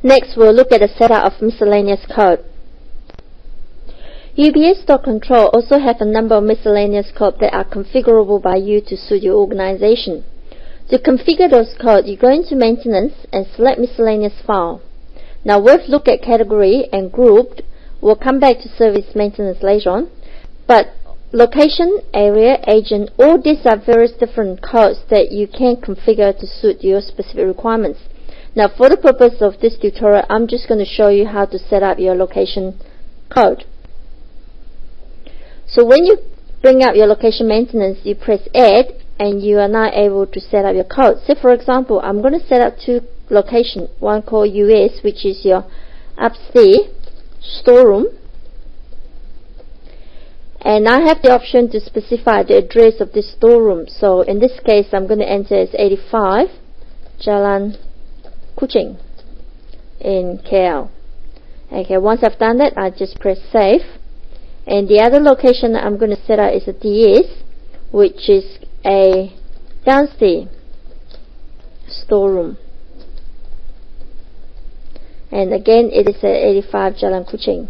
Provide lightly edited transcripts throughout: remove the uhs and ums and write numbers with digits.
Next, we'll look at the setup of miscellaneous code. UBS Stock Control also have a number of miscellaneous code that are configurable by you to suit your organization. To configure those code, you go into Maintenance and select Miscellaneous File. Now we've looked at Category and Grouped. We'll come back to Service Maintenance later on. But Location, Area, Agent, all these are various different codes that you can configure to suit your specific requirements. Now for the purpose of this tutorial, I'm just going to show you how to set up your location code. So when you bring up your location maintenance, you press Add and you are now able to set up your code. Say for example, I'm going to set up two locations, one called US, which is your upstairs storeroom, and I have the option to specify the address of this storeroom. So in this case, I'm going to enter as 85 Jalan Kuching in KL. Okay, once I've done that, I just press Save. And the other location that I'm going to set up is a DS, which is a downstairs storeroom. And again, it is at 85 Jalan Kuching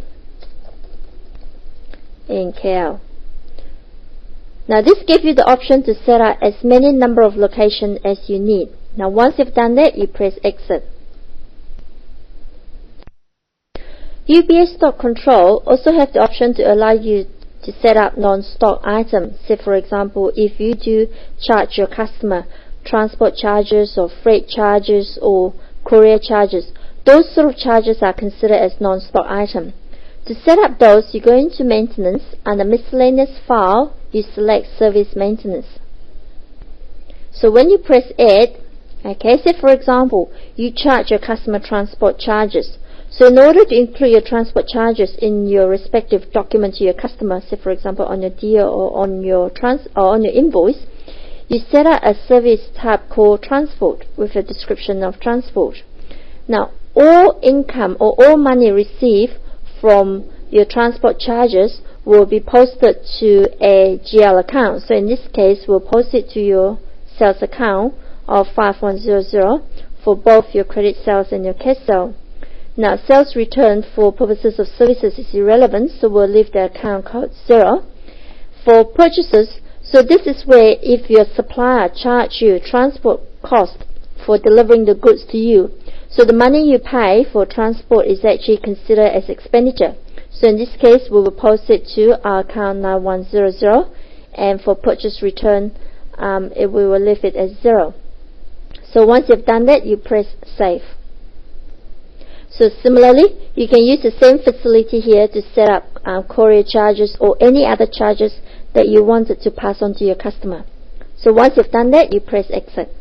in KL. Now this gives you the option to set up as many number of locations as you need. Now once you've done that, you press Exit. UBS Stock Control also have the option to allow you to set up non-stock items. Say for example, if you do charge your customer transport charges or freight charges or courier charges, those sort of charges are considered as non-stock items. To set up those, you go into Maintenance, and the Miscellaneous File, you select Service Maintenance. So when you press Add, okay, say for example, you charge your customer transport charges. So in order to include your transport charges in your respective document to your customer, say for example on your deal or on your invoice, you set up a service type called Transport with a description of transport. Now all income or all money received from your transport charges will be posted to a GL account. So in this case, we'll post it to your sales account of 5100 for both your credit sales and your cash sale. Now sales return for purposes of services is irrelevant, so we'll leave the account code 0. For purchases, so this is where if your supplier charge you transport cost for delivering the goods to you, so the money you pay for transport is actually considered as expenditure. So in this case, we will post it to our account 9100, and for purchase return, we will leave it as 0. So once you've done that, you press Save. So similarly, you can use the same facility here to set up courier charges or any other charges that you wanted to pass on to your customer. So once you've done that, you press Exit.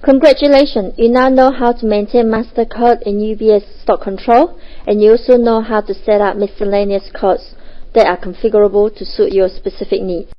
Congratulations, you now know how to maintain master code in UBS Stock Control, and you also know how to set up miscellaneous codes that are configurable to suit your specific needs.